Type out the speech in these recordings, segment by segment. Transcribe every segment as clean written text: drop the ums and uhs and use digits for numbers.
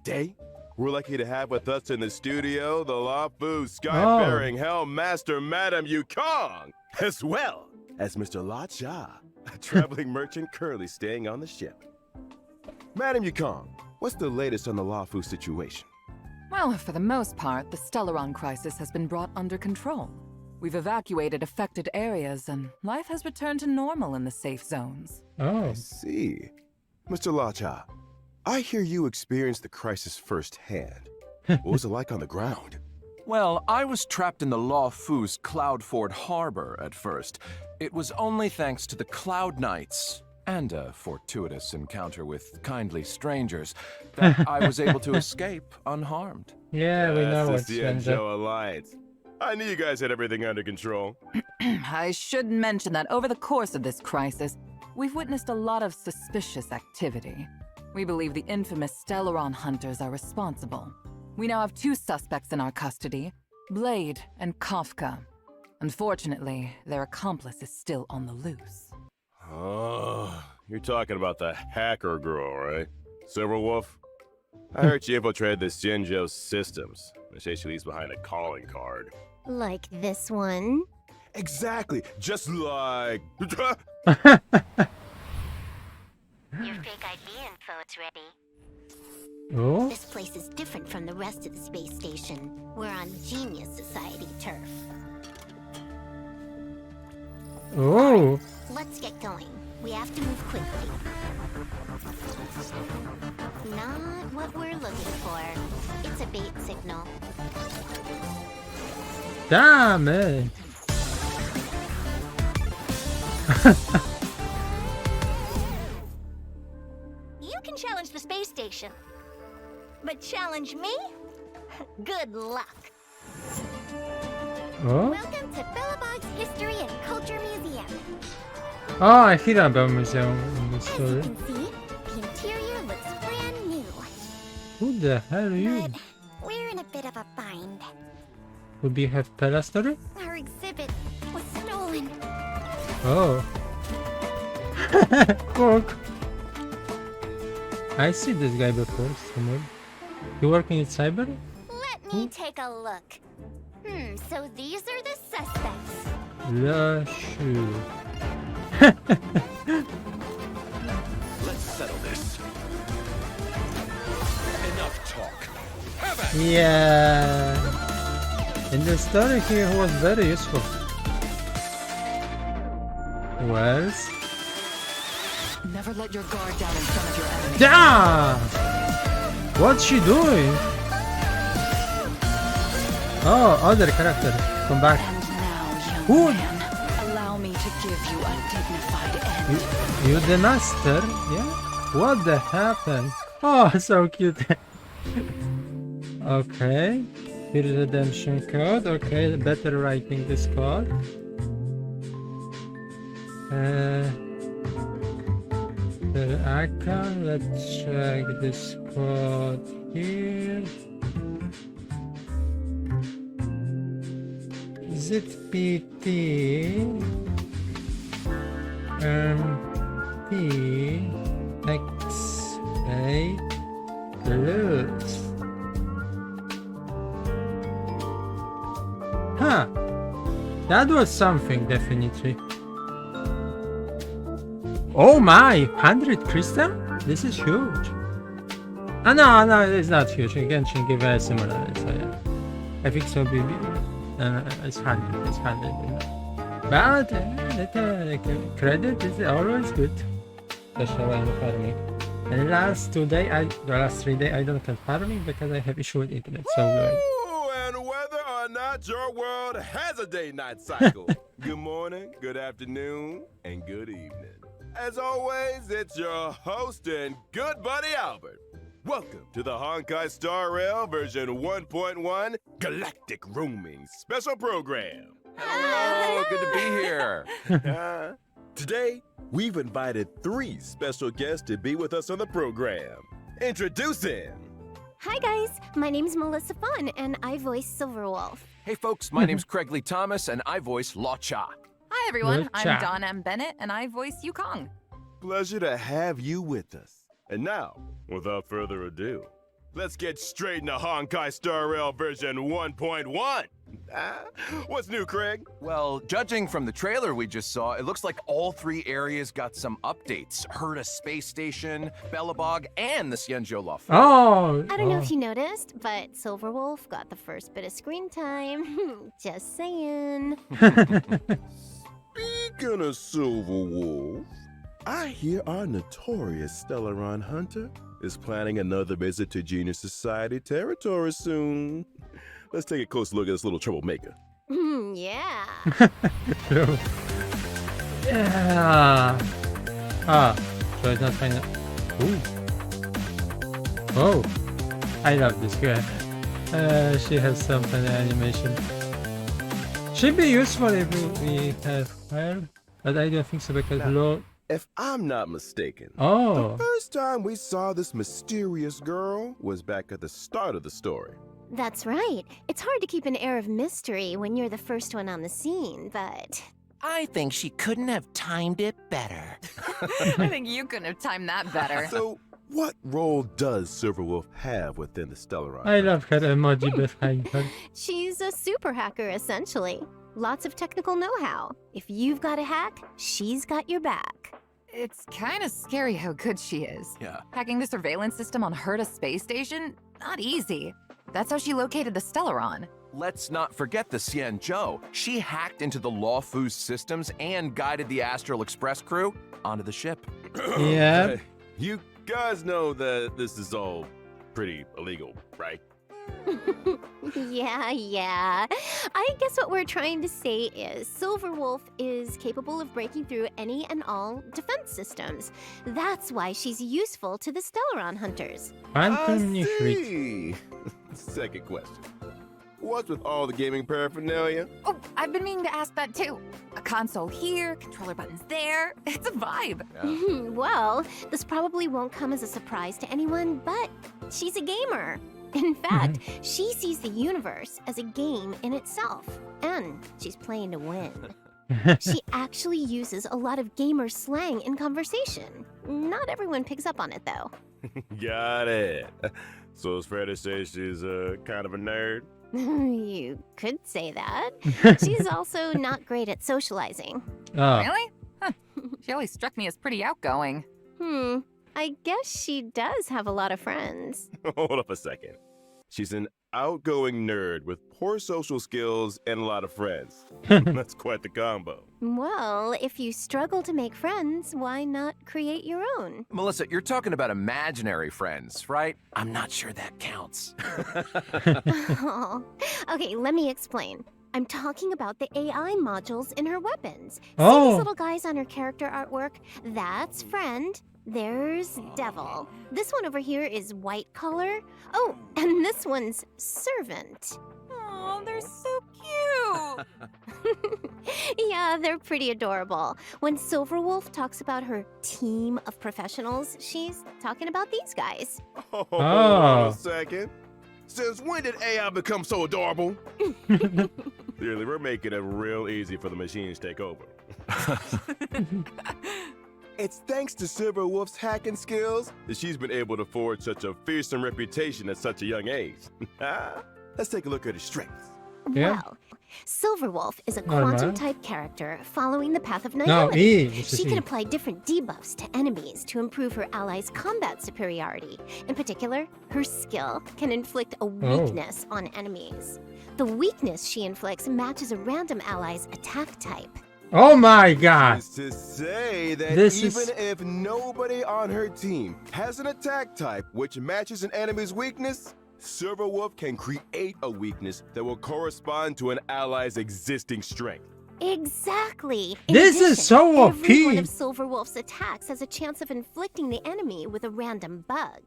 Today, we're lucky to have with us in the studio the Lafu Skyfaring Hell Master Madame Yukong, as well as Mr. La Cha, a traveling merchant currently staying on the ship. Madame Yukong, what's the latest on the Lafu situation? Well, for the most part, the Stellaron crisis has been brought under control. We've evacuated affected areas, and life has returned to normal in the safe zones. I see. Mr. La Cha, I hear you experienced the crisis firsthand. What was it like on the ground? Well, I was trapped in the Lafu's Cloudford Harbor at first. It was only thanks to the Cloud Knights and a fortuitous encounter with kindly strangers that I was able to escape unharmed. Yeah, we know what's the Enjo Alliance. I knew you guys had everything under control. I should mention that over the course of this crisis, we've witnessed a lot of suspicious activity. We believe the infamous Stellaron hunters are responsible. We now have 2 suspects in our custody, Blade and Kafka. Unfortunately, their accomplice is still on the loose. Oh, you're talking about the hacker girl, right? Silverwolf? I heard she infiltrated the Shinjo systems. They say she leaves behind a calling card. Like this one? Exactly, just like... Your fake ID info is ready. Oh, This place is different from the rest of the space station. We're on Genius Society turf. oh, Let's get going. We have to move quickly. Not what we're looking for. It's a bait signal. damn it. You can challenge the space station. But challenge me? Good luck. Oh, Welcome to Billabong's History and Culture Museum. oh, I hear about museum in the As you story. can see, the interior looks brand new. Who the hell are you? But we're in a bit of a bind. Would you have tell a story? Our exhibit was stolen. Oh. Cork. I see this guy before somewhere. You working in cyber? Let me take a look. So these are the suspects. La shoe. Let's settle this. Enough talk. Have it! Yeah. In the story here was very useful. Wells. Never let your guard down in front of your enemy. Damn! What's she doing? Oh, other character. Come back. And now, young Who? man, allow me to give you a dignified end. You the master? Yeah? What the happened? Oh, so cute. Okay. Here's the redemption code. Okay, better writing this code. The icon. Let's check this code here. Is it PT? P X A plus. Huh. That was something, definitely. Oh my! 100 crystal? This is huge. Oh, no, it's not huge. Again, she give a similar. So yeah. I think so, baby. It's 100. It's 100. But credit is always good. Especially when farming. And last 3 days, I don't have farming because I have issue with internet. So good. Woo! And whether or not your world has a day-night cycle, good morning, good afternoon, and good evening. As always, it's your host and good buddy Albert. Welcome to the Honkai Star Rail version 1.1 Galactic Roaming Special Program. Hello, good to be here. Today, we've invited 3 special guests to be with us on the program. Introducing... Hi guys, my name's Melissa Fun and I voice Silverwolf. Hey folks, my name's Craig Lee Thomas and I voice La Cha. Hi everyone, Good job. I'm Dawn M. Bennett, and I voice Yukong. Pleasure to have you with us. And now, without further ado, let's get straight into Honkai Star Rail version 1.1. What's new, Craig? Well, judging from the trailer we just saw, it looks like all 3 areas got some updates. Herta Space Station, Bellabog, and the Xianzhou Law. Oh. I don't know if you noticed, but Silverwolf got the first bit of screen time. Just saying. Speaking of Silver Wolf, I hear our notorious Stellaron hunter is planning another visit to Genius Society territory soon. Let's take a close look at this little troublemaker. Yeah. True. Yeah. Ah, so it's not final. Ooh. Oh, I love this girl. She has some funny animation. Should be useful if we have her, but I don't think so because Lord. If I'm not mistaken, Oh. the first time we saw this mysterious girl was back at the start of the story. That's right. It's hard to keep an air of mystery when you're the first one on the scene, but... I think she couldn't have timed it better. I think you couldn't have timed that better. So, what role does Silverwolf have within the Stellaron? I love her emoji behind her. She's a super hacker, essentially. Lots of technical know-how. If you've got a hack, she's got your back. It's kind of scary how good she is. Yeah. Hacking the surveillance system on Herta Space Station? Not easy. That's how she located the Stellaron. Let's not forget the Xianzhou. She hacked into the Law Fu's systems and guided the Astral Express crew onto the ship. Yeah. Hey, you guys know that this is all pretty illegal, right? Yeah. I guess what we're trying to say is Silverwolf is capable of breaking through any and all defense systems. That's why she's useful to the Stellaron hunters. Phantom I Nifrit. see. Second question. What's with all the gaming paraphernalia? Oh, I've been meaning to ask that too. A console here, controller buttons there. It's a vibe. Well, this probably won't come as a surprise to anyone, but she's a gamer. In fact, she sees the universe as a game in itself, and she's playing to win. She actually uses a lot of gamer slang in conversation. Not everyone picks up on it, though. Got it. So it's fair to say she's kind of a nerd? You could say that. She's also not great at socializing. Oh. Really? Huh. She always struck me as pretty outgoing. I guess she does have a lot of friends. Hold up a second. She's an outgoing nerd with poor social skills and a lot of friends. That's quite the combo. Well, if you struggle to make friends, why not create your own? Melissa, you're talking about imaginary friends, right? I'm not sure that counts. Oh. Okay, let me explain. I'm talking about the AI modules in her weapons. See Oh. these little guys on her character artwork? That's friend. There's devil. This one over here is white collar. Oh, and this one's servant. Oh, they're so cute. Yeah, they're pretty adorable. When Silverwolf talks about her team of professionals, she's talking about these guys. Hold Oh. on a second. Since when did AI become so adorable? Clearly, we're making it real easy for the machines to take over. It's thanks to Silverwolf's hacking skills that she's been able to forge such a fearsome reputation at such a young age. Let's take a look at her strengths. Yeah. Well, Silverwolf is a Normal. quantum-type character following the path of No, nihility. E. This is She can E. apply different debuffs to enemies to improve her allies' combat superiority. In particular, her skill can inflict a weakness on enemies. The weakness she inflicts matches a random ally's attack type. Oh my god. Is to say that This even is- if nobody on her team has an attack type which matches an enemy's weakness, Silverwolf can create a weakness that will correspond to an ally's existing strength. Exactly. In This is addition, so every one OP. of Silverwolf's attacks has a chance of inflicting the enemy with a random bug.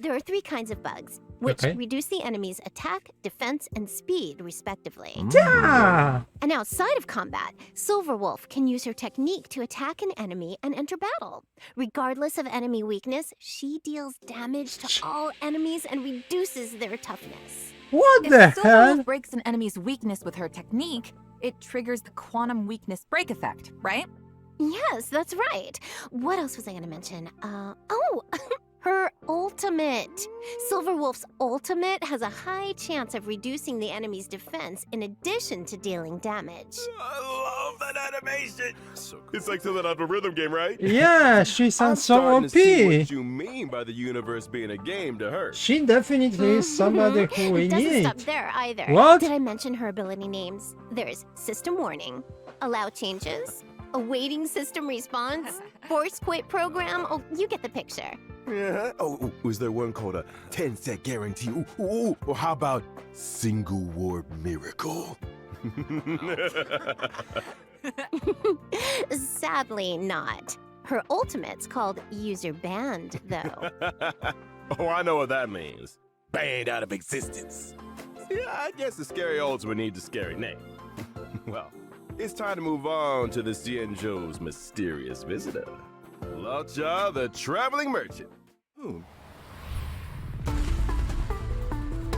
There are 3 kinds of bugs, which Okay. reduce the enemy's attack, defense, and speed, respectively. Yeah. And outside of combat, Silverwolf can use her technique to attack an enemy and enter battle. Regardless of enemy weakness, she deals damage to all enemies and reduces their toughness. What If the Silverwolf hell? breaks an enemy's weakness with her technique, it triggers the quantum weakness break effect, right? Yes, that's right. What else was I going to mention? Her ultimate. Silverwolf's ultimate has a high chance of reducing the enemy's defense in addition to dealing damage. I love that animation. It's like something out of a rhythm game, right? Yeah, she I'm sounds so starting to see OP. what you mean by the universe being a game to her. She definitely is somebody who we It doesn't need. stop there either. What? Did I mention her ability names? There's System Warning, Allow Changes, Awaiting System Response, Force Quit Program. Oh, you get the picture. Yeah. Oh, was there one called a 10-set guarantee? Ooh, or how about single ward miracle? Sadly not. Her ultimate's called User Banned, though. Oh, I know what that means. Banned out of existence. Yeah, I guess the scary ultimate needs a scary name. Well, it's time to move on to the Xianzhou's mysterious visitor. Laocha, the traveling merchant. Ooh.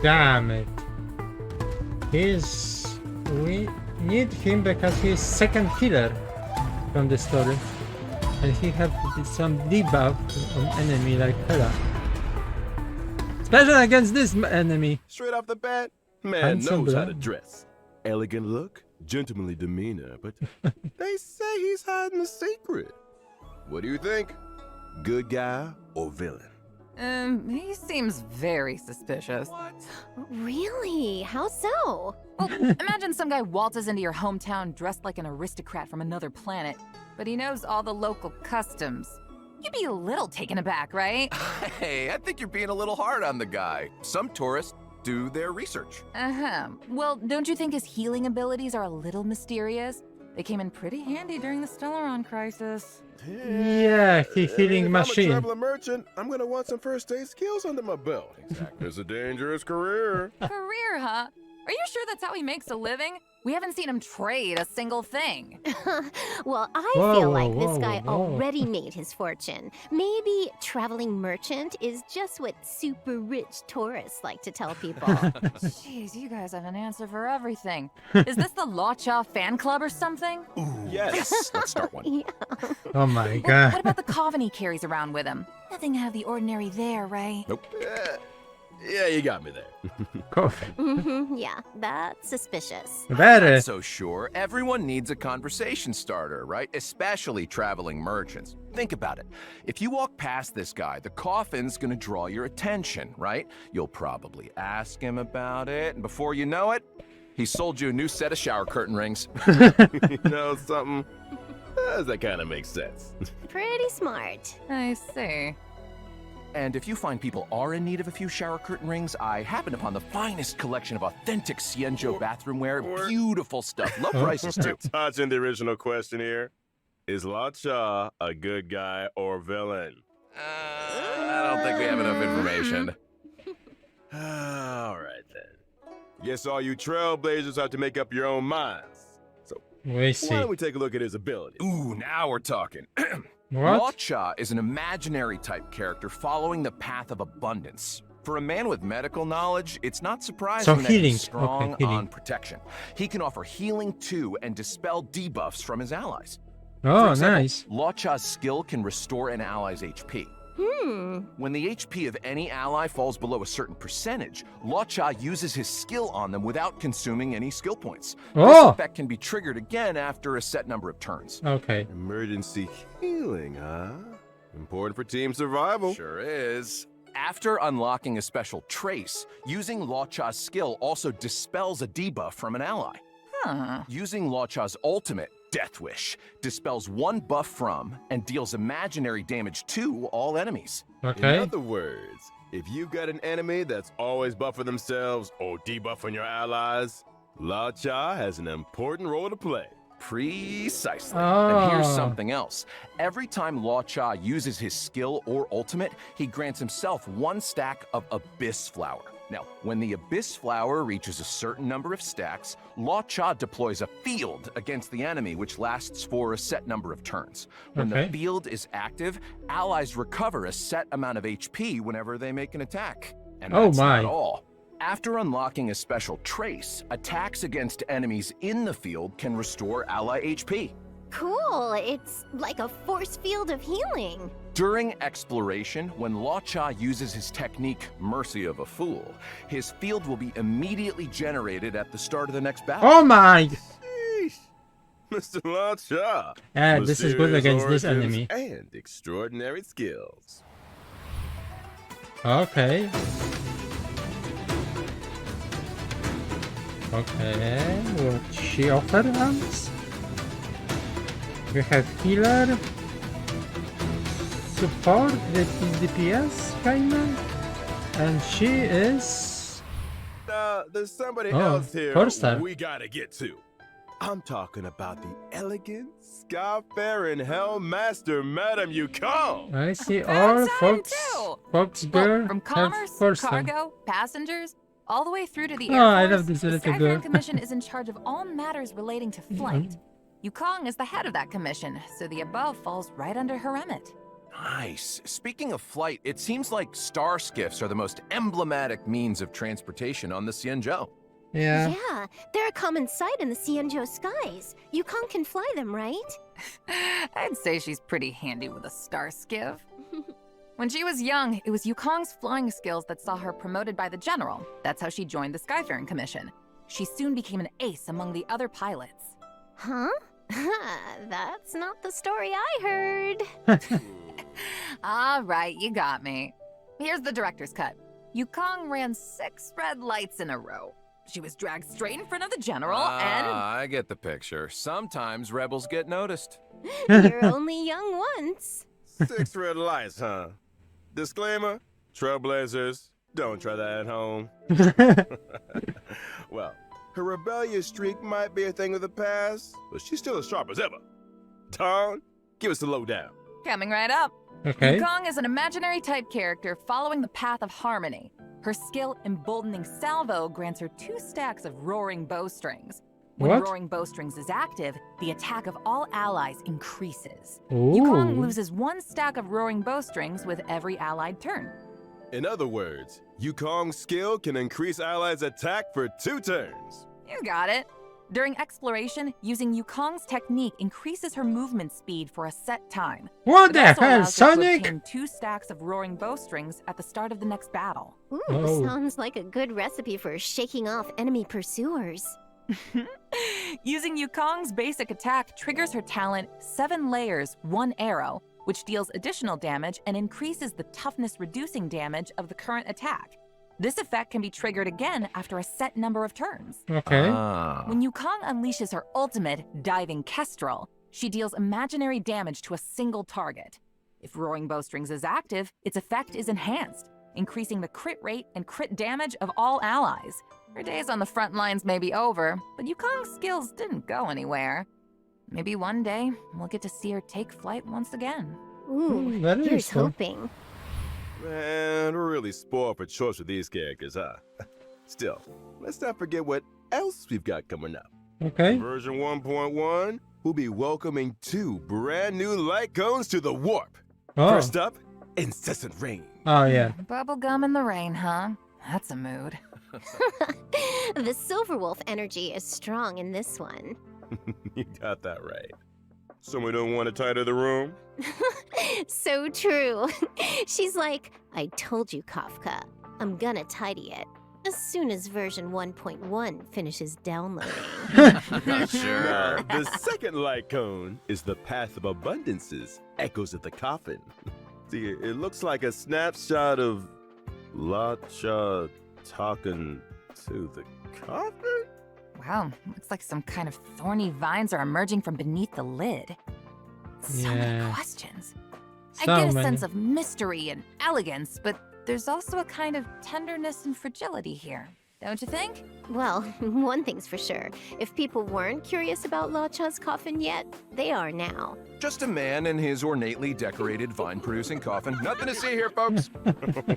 Damn it. We need him because he's second healer from the story. And he has some debuff on enemy like Hera. Special against this enemy. Straight off the bat, man Handsome knows how to blood. dress. Elegant look, gentlemanly demeanor, but they say he's hiding a secret. What do you think? Good guy or villain? He seems very suspicious. Really? How so? Well, imagine some guy waltzes into your hometown dressed like an aristocrat from another planet, but he knows all the local customs. You'd be a little taken aback, right? Hey, I think you're being a little hard on the guy. Some tourists do their research. Uh-huh. Well, don't you think his healing abilities are a little mysterious? They came in pretty handy during the Stellaron crisis. Yeah, healing if machine. I'm a traveling merchant, I'm gonna want some first aid skills under my belt. Exactly. It's a dangerous career. Career, huh? Are you sure that's how he makes a living? We haven't seen him trade a single thing. Well, I Whoa, feel like whoa, this guy whoa. already made his fortune. Maybe traveling merchant is just what super rich tourists like to tell people. Jeez, you guys have an answer for everything. Is this the Laocha fan club or something? Yes. Let's start one. Yeah. Oh my What god. about the coven he carries around with him? Nothing out of the ordinary there, right? Nope. Yeah, you got me there. Coffee. Yeah, that's suspicious. Very. Not so sure. Everyone needs a conversation starter, right? Especially traveling merchants. Think about it. If you walk past this guy, the coffin's gonna draw your attention, right? You'll probably ask him about it, and before you know it, he sold you a new set of shower curtain rings. You know something? That kind of makes sense. Pretty smart. I see. And if you find people are in need of a few shower curtain rings, I happened upon the finest collection of authentic Xianzhou bathroomware. Beautiful stuff. Low prices, too. Touching the original question here. Is Laocha a good guy or villain? I don't think we have enough information. All right, then. Guess all you trailblazers have to make up your own minds. So We see. why don't we take a look at his abilities? Ooh, now we're talking. What? Laocha is an imaginary type character following the path of abundance. For a man with medical knowledge, it's not surprising that healing. he's strong Okay, healing. on protection. He can offer healing too and dispel debuffs from his allies. Oh, For example, nice. Laocha's skill can restore an ally's HP. When the HP of any ally falls below a certain percentage, Laocha uses his skill on them without consuming any skill points. This Oh! effect can be triggered again after a set number of turns. Okay. Emergency healing, huh? Important for team survival. Sure is. After unlocking a special trace, using Laocha's skill also dispels a debuff from an ally. Huh. Using Laocha's ultimate, Death Wish, dispels one buff from and deals imaginary damage to all enemies. In Okay. other words, if you've got an enemy that's always buffing themselves or debuffing your allies, Laocha has an important role to play. Precisely. Ah. And here's something else. Every time Laocha uses his skill or ultimate, he grants himself one stack of Abyss Flower. Now, when the Abyss Flower reaches a certain number of stacks, Laocha deploys a field against the enemy, which lasts for a set number of turns. When Okay. the field is active, allies recover a set amount of HP whenever they make an attack. And Oh that's my. not all. After unlocking a special trace, attacks against enemies in the field can restore ally HP. Cool. It's like a force field of healing. During exploration, when Lacha uses his technique, Mercy of a Fool, his field will be immediately generated at the start of the next battle. Oh my! Sheesh. Mr. Lacha. Yeah, this is good Mysterious against this origins enemy. And extraordinary skills. Okay. Okay, what she offers us? We have healer, support that is DPS kinda, and she is. There's somebody Oh, else here 4-star. we gotta get to. I'm talking about the elegant, sky-faring Hellmaster, Madame Yukong. I see Found all time folks, too. folks Well, girl from have commerce, 4-star. cargo, passengers, all the way through to the Oh, Air I Force, love this the little Skyfaring girl. Commission is in charge of all matters relating to flight. Yukong is the head of that commission, so the above falls right under her remit. Nice. Speaking of flight, it seems like star skiffs are the most emblematic means of transportation on the Xianzhou. Yeah. Yeah, they're a common sight in the Xianzhou skies. Yukong can fly them, right? I'd say she's pretty handy with a star skiff. When she was young, it was Yukong's flying skills that saw her promoted by the general. That's how she joined the Skyfaring Commission. She soon became an ace among the other pilots. Huh? That's not the story I heard. All right, you got me. Here's the director's cut. Yukong ran 6 red lights in a row. She was dragged straight in front of the general and... I get the picture. Sometimes rebels get noticed. You're only young once. 6 red lights, huh? Disclaimer, trailblazers, don't try that at home. Well, her rebellious streak might be a thing of the past, but she's still as sharp as ever. Dawn, give us the lowdown. Coming right up. Okay. Yukong is an imaginary type character following the path of harmony. Her skill Emboldening Salvo grants her 2 stacks of roaring bowstrings. When What? roaring bowstrings is active, the attack of all allies increases. Ooh. Yukong loses 1 stack of roaring bowstrings with every allied turn. In other words, Yukong's skill can increase allies' attack for 2 turns. You got it. During exploration, using Yukong's technique increases her movement speed for a set time. What It the also hell, allows her to Sonic? obtain 2 stacks of roaring bowstrings at the start of the next battle. Ooh, Oh. sounds like a good recipe for shaking off enemy pursuers. Using Yukong's basic attack triggers her talent 7 layers, 1 arrow, which deals additional damage and increases the toughness reducing damage of the current attack. This effect can be triggered again after a set number of turns. Okay. Ah. When Yukong unleashes her ultimate, Diving Kestrel, she deals imaginary damage to a single target. If Roaring Bowstrings is active, its effect is enhanced, increasing the crit rate and crit damage of all allies. Her days on the front lines may be over, but Yukong's skills didn't go anywhere. Maybe one day, we'll get to see her take flight once again. Ooh, That is here's cool. hoping. Man, we're really spoiled for choice with these characters, huh? Still, let's not forget what else we've got coming up. Okay. Version 1.1 will be welcoming 2 brand new light cones to the warp. Oh. First up, Incessant Rain. Oh yeah. Bubblegum in the rain, huh? That's a mood. The Silverwolf energy is strong in this one. You got that right. Someone don't want to tidy the room? So true. She's like, I told you, Kafka. I'm gonna tidy it. As soon as version 1.1 finishes downloading. Sure. The second light cone is the Path of Abundances, Echoes of the Coffin. See, it looks like a snapshot of Lacha talking to the coffin? Wow, looks like some kind of thorny vines are emerging from beneath the lid. So many Yeah. questions. I So get a many. sense of mystery and elegance, but there's also a kind of tenderness and fragility here, don't you think? Well, one thing's for sure. If people weren't curious about Lacha's coffin yet, they are now. Just a man in his ornately decorated vine-producing coffin. Nothing to see here, folks.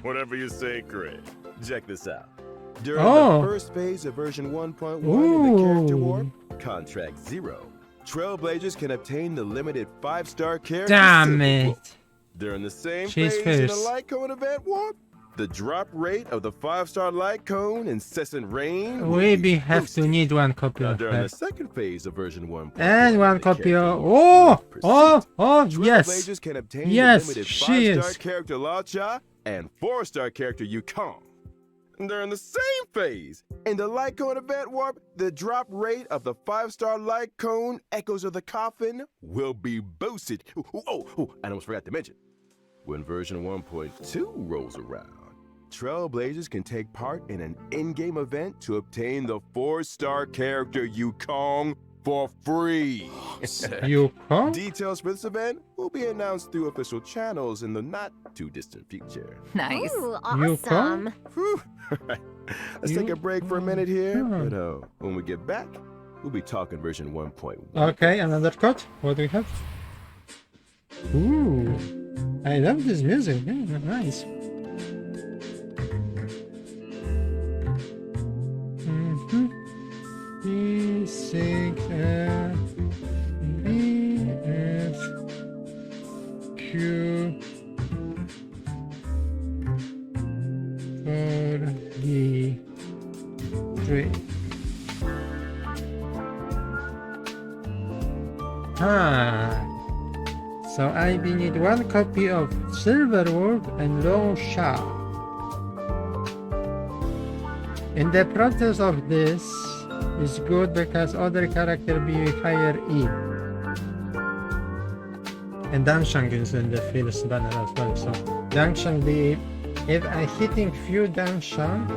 Whatever you say, Craig. Check this out. During Oh. the first phase of version 1.1 of the character Ooh. warp, Contract 0, Trailblazers can obtain the limited 5-star character Damn Silver it. Book. During the same She's phase in the first. Light Cone event warp, the drop rate of the 5-star light cone incessant rain. We have to need one copy Now, of during the that. second phase of version 1. And one copy of... Yes! Trailblazers can obtain Yes, the limited she 5-star is. character Lacha and 4-star character Yukong. During the same phase, in the light cone event warp, the drop rate of the 5-star light cone Echoes of the Coffin will be boosted. And I almost forgot to mention, when version 1.2 rolls around, Trailblazers can take part in an in-game event to obtain the 4-star character Yukong for free. Yukong? Details for this event will be announced through official channels in the not-too-distant future. Nice. Ooh, Yukong? awesome. Whew. Let's take a break for a minute here, Hmm. but when we get back, we'll be talking version 1.1. Okay, another cut. What do we have? Ooh, I love this music. Yeah, nice. B6 B F Q 4 D 3. So I will need one copy of Silverwolf and Long Shot. In the process of this is good because other character be higher E. And Danshang is in the first banner as well. So Danshang be, if I hitting few Danshang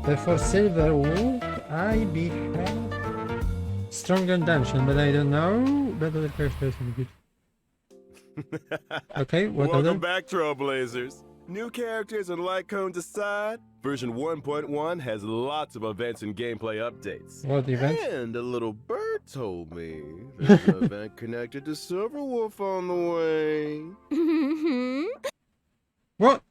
before Silverwolf, I be have stronger Danshang, but I don't know. But other characters will be good. Okay, what Welcome other? back, Trailblazers. New characters and light cones aside, version 1.1 has lots of events and gameplay updates. What event? And a little bird told me there's an event connected to Silverwolf on the way. Mhm. What?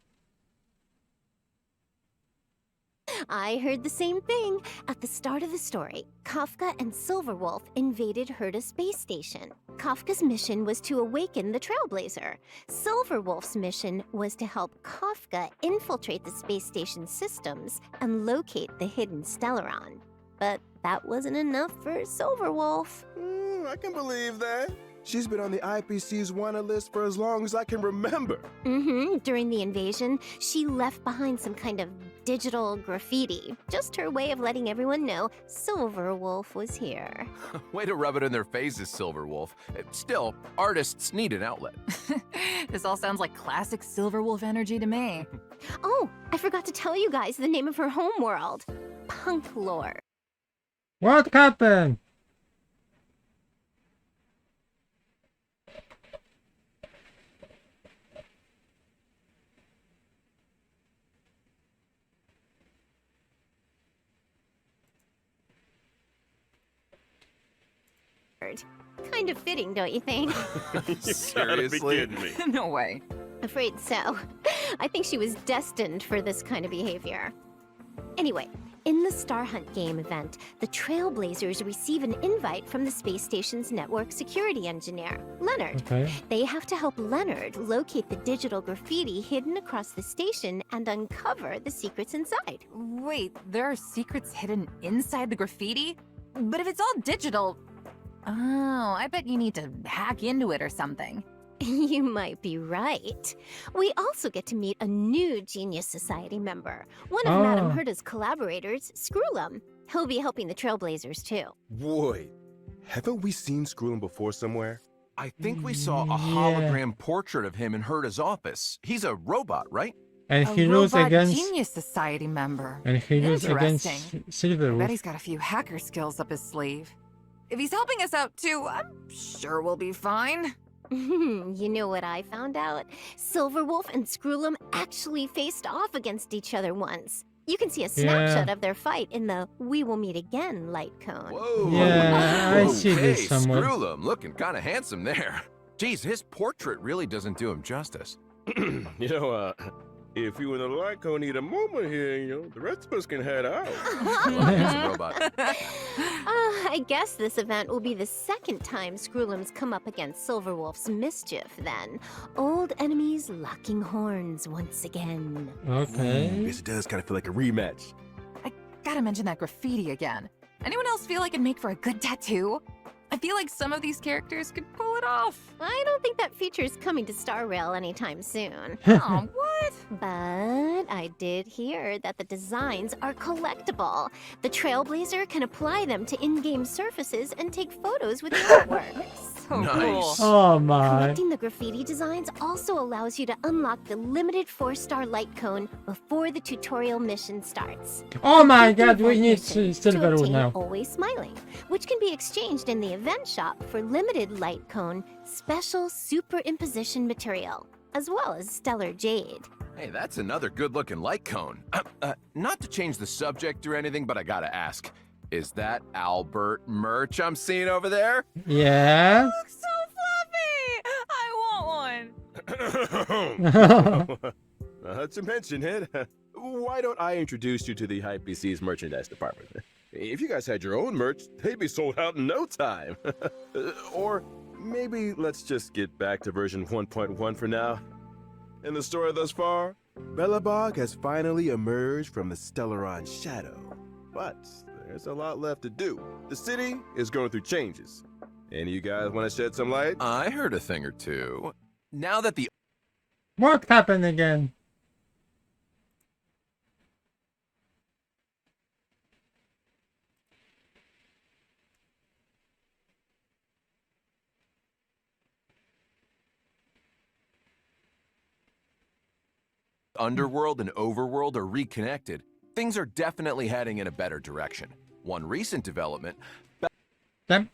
I heard the same thing. At the start of the story, Kafka and Silverwolf invaded Herta space station. Kafka's mission was to awaken the Trailblazer. Silverwolf's mission was to help Kafka infiltrate the space station systems and locate the hidden Stellaron. But that wasn't enough for Silverwolf. I can believe that. She's been on the IPC's wanted list for as long as I can remember. During the invasion, she left behind some kind of digital graffiti. Just her way of letting everyone know Silverwolf was here. Way to rub it in their faces, Silverwolf. Still, artists need an outlet. This all sounds like classic Silverwolf energy to me. Oh, I forgot to tell you guys the name of her homeworld. Punklore. What happened? Kind of fitting, don't you think? Seriously? No way. Afraid so. I think she was destined for this kind of behavior. Anyway, in the Star Hunt game event, the Trailblazers receive an invite from the space station's network security engineer, Leonard. Okay. They have to help Leonard locate the digital graffiti hidden across the station and uncover the secrets inside. Wait, there are secrets hidden inside the graffiti? But if it's all digital... Oh, I bet you need to hack into it or something. You might be right. We also get to meet a new Genius Society member, one of Madame Oh. Herta's collaborators, Screwlum. He'll be helping the Trailblazers too. Wait, haven't we seen Screwlum before somewhere? I think we saw a Yeah. hologram portrait of him in Herta's office. He's a robot, right? And A he lose robot against Genius Society member. and he lose against Interesting. Bet Silverwolf. he's got a few hacker skills up his sleeve. If he's helping us out too, I'm sure we'll be fine. You know what I found out? Silverwolf and Screwlum actually faced off against each other once. You can see a snapshot of their fight in the We Will Meet Again light cone. Whoa. Yeah, I see Okay, this somewhere. Screwlum, looking kind of handsome there. Geez, his portrait really doesn't do him justice. You know, If you and the Lyco need a moment here, the rest of us can head out. Robot. I guess this event will be the second time Scroolum's come up against Silverwolf's mischief, then. Old enemies locking horns once again. Okay. Guess it does kind of feel like a rematch. I gotta mention that graffiti again. Anyone else feel like it'd make for a good tattoo? I feel like some of these characters could pull it off. I don't think that feature is coming to Star Rail anytime soon. Oh, what? But I did hear that the designs are collectible. The Trailblazer can apply them to in-game surfaces and take photos with the artwork. So Nice. cool. Oh my. Collecting the graffiti designs also allows you to unlock the limited 4-star light cone before the tutorial mission starts. Oh my Complete god, we event need mission Silverwood obtain now. Always Smiling, which can be exchanged in the event shop for limited light cone special superimposition material, as well as stellar jade. Hey, that's another good-looking light cone. Not to change the subject or anything, but I gotta ask. Is that Albert merch I'm seeing over there? Yeah. Looks so fluffy! I want one. Not to mention it, why don't I introduce you to the HypeBC's merchandise department? If you guys had your own merch, they'd be sold out in no time. Or maybe let's just get back to version 1.1 for now. In the story thus far, Belobog has finally emerged from the Stellaron shadow. But there's a lot left to do. The city is going through changes. Any of you guys want to shed some light? I heard a thing or two. Now that the What happened again? underworld and overworld are reconnected, things are definitely heading in a better direction. One recent development... Them.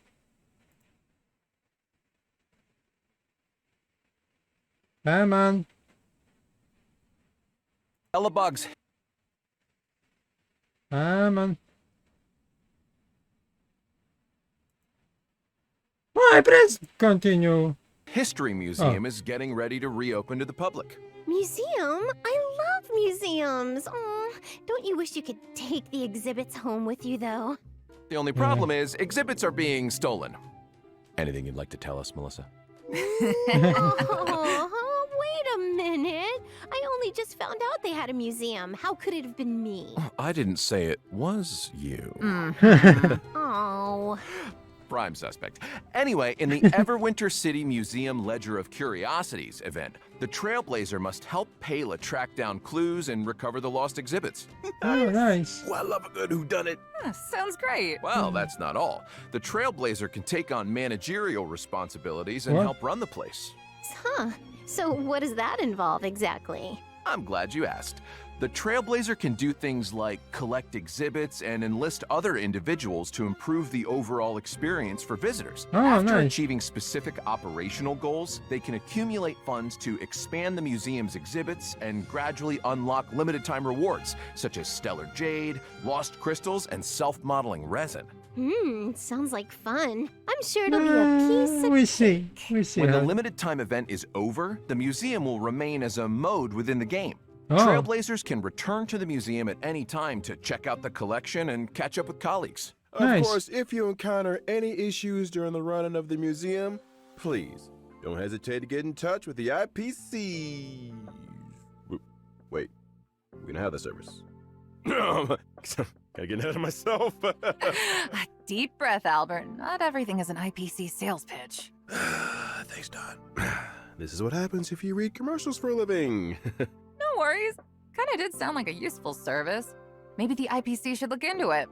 Come on. Belobog's Come on. Why press continue? History Museum is getting ready to reopen to the public. Museum? I love museums. Oh, don't you wish you could take the exhibits home with you, though? The only problem is, exhibits are being stolen. Anything you'd like to tell us, Melissa? Oh, wait a minute. I only just found out they had a museum. How could it have been me? I didn't say it was you. Oh. Prime suspect. Anyway, in the Everwinter City Museum Ledger of Curiosities event, the Trailblazer must help Pela track down clues and recover the lost exhibits. Oh, nice. Well, I love a good whodunit. Sounds great. Well, that's not all. The Trailblazer can take on managerial responsibilities and What? help run the place. Huh. So what does that involve exactly? I'm glad you asked. The Trailblazer can do things like collect exhibits and enlist other individuals to improve the overall experience for visitors. Oh, After nice. achieving specific operational goals, they can accumulate funds to expand the museum's exhibits and gradually unlock limited-time rewards, such as stellar jade, lost crystals, and self-modeling resin. Sounds like fun. I'm sure it'll be a piece of We see. We see. When the how- limited-time event is over, the museum will remain as a mode within the game. Oh. Trailblazers can return to the museum at any time to check out the collection and catch up with colleagues. Of Nice. course, if you encounter any issues during the running of the museum, please don't hesitate to get in touch with the IPC. Wait, we don't have the service. Gotta get ahead of myself. Deep breath, Albert. Not everything is an IPC sales pitch. Thanks, Don. This is what happens if you read commercials for a living. No worries. Kinda did sound like a useful service. Maybe the IPC should look into it.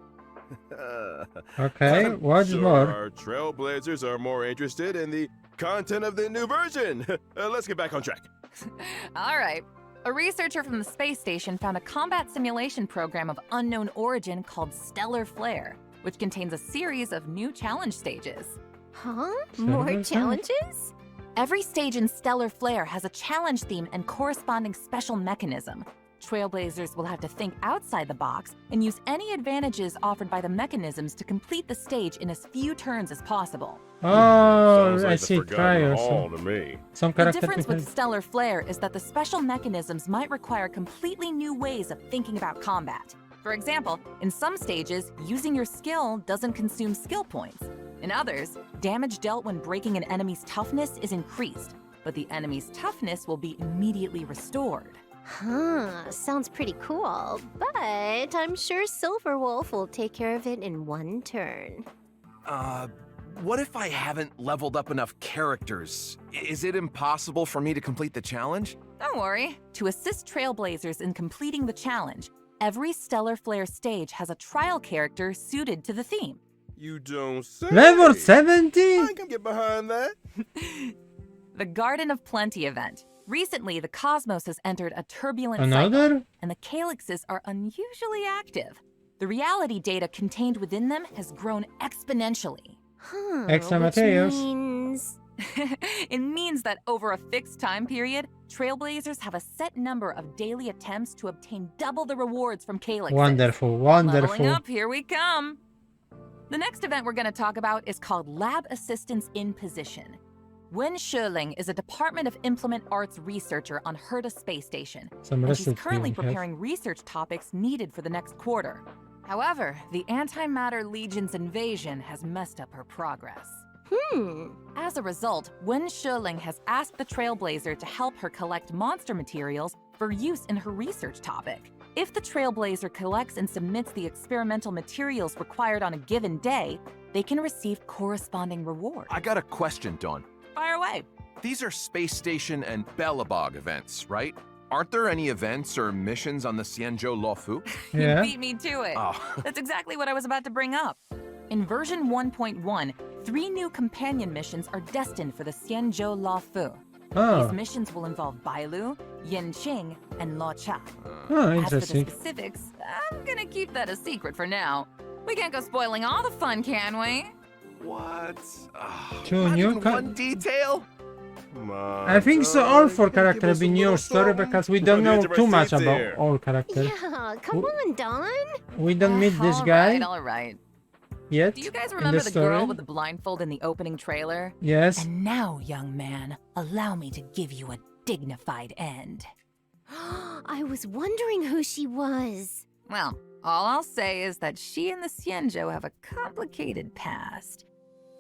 Okay, I'm what's sure more? Our Trailblazers are more interested in the content of the new version. Let's get back on track. All right. A researcher from the space station found a combat simulation program of unknown origin called Stellar Flare, which contains a series of new challenge stages. Huh? Sounds More like fun. Every stage in Stellar Flare has a challenge theme and corresponding special mechanism. Trailblazers will have to think outside the box and use any advantages offered by the mechanisms to complete the stage in as few turns as possible. Oh, Sounds I like the see. Forgotten Trials. Hall to me. Some The character difference with different. Stellar Flare is that the special mechanisms might require completely new ways of thinking about combat. For example, in some stages, using your skill doesn't consume skill points. In others, damage dealt when breaking an enemy's toughness is increased, but the enemy's toughness will be immediately restored. Huh, sounds pretty cool, but I'm sure Silverwolf will take care of it in one turn. What if I haven't leveled up enough characters? Is it impossible for me to complete the challenge? Don't worry. To assist Trailblazers in completing the challenge, every Stellar Flare stage has a trial character suited to the theme. You don't say. Level I 70? can get behind that. The Garden of Plenty event. Recently, the cosmos has entered a turbulent cycle, Another? and the calyxes are unusually active. The reality data contained within them has grown exponentially. Huh, Extra which materials. means... It means that over a fixed time period, Trailblazers have a set number of daily attempts to obtain double the rewards from calyxes. Wonderful, Leveling wonderful. up, here we come. The next event we're going to talk about is called Lab Assistance in Position. Wen Sherling is a Department of Implement Arts researcher on Herta Space Station, Some and she's recipe currently we have. preparing research topics needed for the next quarter. However, the Antimatter Legion's invasion has messed up her progress. As a result, Wen Sherling has asked the Trailblazer to help her collect monster materials for use in her research topic. If the Trailblazer collects and submits the experimental materials required on a given day, they can receive corresponding rewards. I got a question, Dawn. Fire away. These are Space Station and Bellabog events, right? Aren't there any events or missions on the Xianzhou Luofu? Yeah. You beat me to it. Oh. That's exactly what I was about to bring up. In version 1.1, 3 new companion missions are destined for the Xianzhou Luofu. Oh, These missions will involve Bailu, Yanqing, and Luocha. oh, As for the interesting. specifics, I'm gonna keep that a secret for now. We can't go spoiling all the fun, can we? What? Oh, Two not new even one detail? Come on, I think so. Dawn, All 4 can you give characters us have a been little new story something? because we don't know Get your too much receipts about here. all characters. Yeah, come on, Dawn. We don't meet this All guy all right. yet Do you guys in remember the the story. girl with the blindfold in the opening trailer? Yes. And now, young man, allow me to give you a dignified end. I was wondering who she was. Well, all I'll say is that she and the Xianzhou have a complicated past.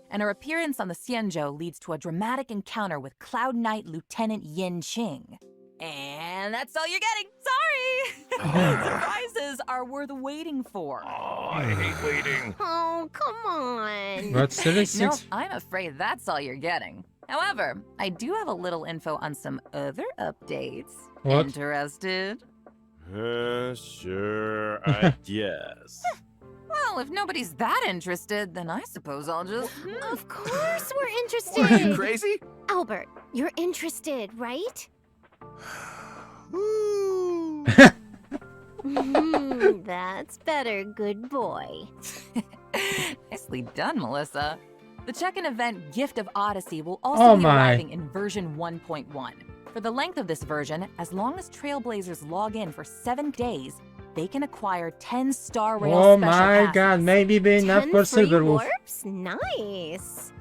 And her appearance on the Xianzhou leads to a dramatic encounter with Cloud Knight Lieutenant Yin Qing. And that's all you're getting. Sorry! Surprises are worth waiting for. Oh, I hate waiting. Oh, come on. But still, No, 6. I'm afraid that's all you're getting. However, I do have a little info on some other updates. What? Interested? Sure, I guess. Well, if nobody's that interested, then I suppose I'll just... Of course we're What, are you interested. crazy? Albert, you're interested, right? Woo. That's better, good boy. Nicely done, Melissa. The check-in event Gift of Odyssey will also Oh be my. arriving in version 1.1. For the length of this version, as long as Trailblazers log in for 7 days, they can acquire 10 Star Rail Oh special my passes. god, maybe be enough 10 for free Silverwolf. warps? Nice.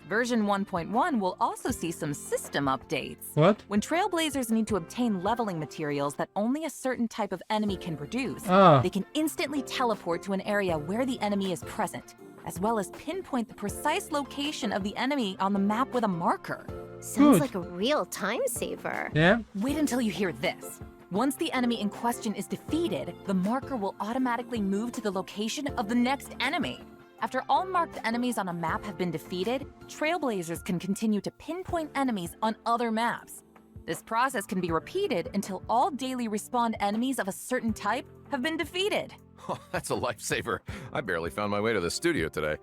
Version 1.1 will also see some system updates. What? When Trailblazers need to obtain leveling materials that only a certain type of enemy can produce, Oh. they can instantly teleport to an area where the enemy is present, as well as pinpoint the precise location of the enemy on the map with a marker. Sounds Good. like a real time saver. Yeah? Wait until you hear this. Once the enemy in question is defeated, the marker will automatically move to the location of the next enemy. After all marked enemies on a map have been defeated, Trailblazers can continue to pinpoint enemies on other maps. This process can be repeated until all daily respawned enemies of a certain type have been defeated. Oh, that's a lifesaver. I barely found my way to the studio today.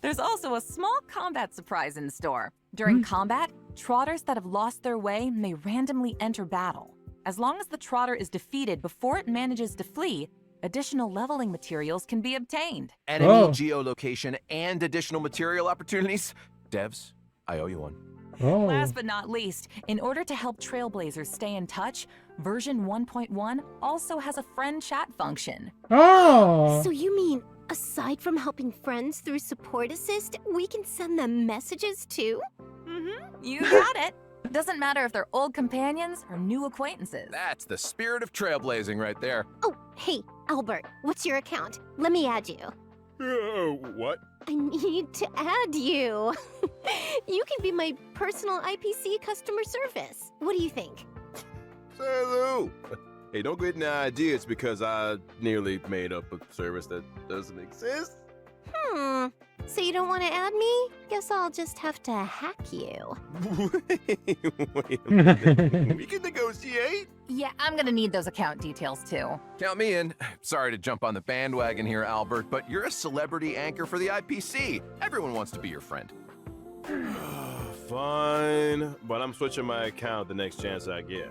There's also a small combat surprise in store. During combat, trotters that have lost their way may randomly enter battle. As long as the trotter is defeated before it manages to flee, additional leveling materials can be obtained. Enemy Oh. geolocation and additional material opportunities. Devs, I owe you one. Oh. Last but not least, in order to help Trailblazers stay in touch, Version 1.1 also has a friend chat function. Oh. So you mean, aside from helping friends through support assist, we can send them messages too? You got it. Doesn't matter if they're old companions or new acquaintances. That's the spirit of trailblazing right there. Oh, hey, Albert, what's your account? Let me add you. What? I need to add you. You can be my personal IPC customer service. What do you think? Say Lou. Hey, don't get any ideas because I nearly made up a service that doesn't exist. So you don't want to add me? Guess I'll just have to hack you. Wait a minute. We can negotiate. Yeah, I'm gonna need those account details too. Count me in. Sorry to jump on the bandwagon here, Albert, but you're a celebrity anchor for the IPC. Everyone wants to be your friend. Fine, but I'm switching my account the next chance I get.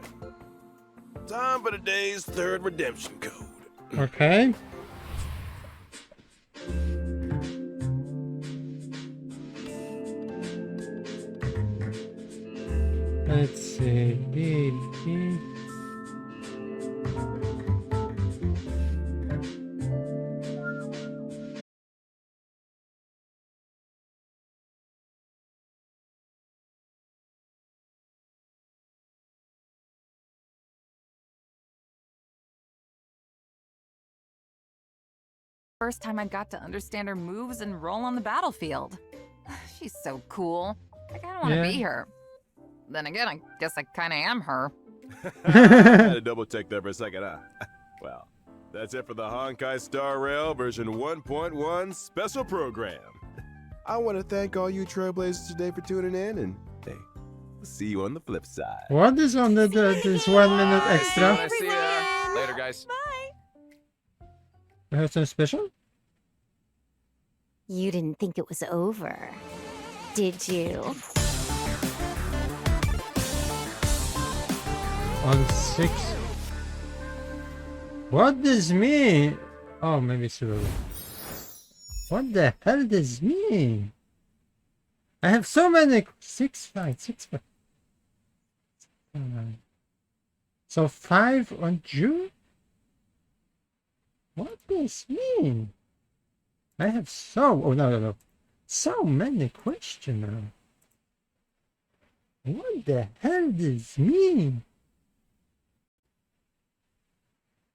Time for today's third redemption code. Okay. Let's see. BB. First time I got to understand her moves and role on the battlefield. She's so cool. I kinda wanna Yeah. be her. Then again, I guess I kinda am her. I had to double check that for a second, huh? Well, that's it for the Honkai Star Rail version 1.1 special program. I want to thank all you trailblazers today for tuning in, and hey, we'll see you on the flip side. What is on this 1 minute extra? I see ya. Later, guys. We have some special? You didn't think it was over, did you? On 6. What does mean? Oh, maybe it's early. What the hell does mean? I have so many 6 fights, 6 fights. So 5 on June? What does mean? I have oh no. So many questions now. What the hell does mean?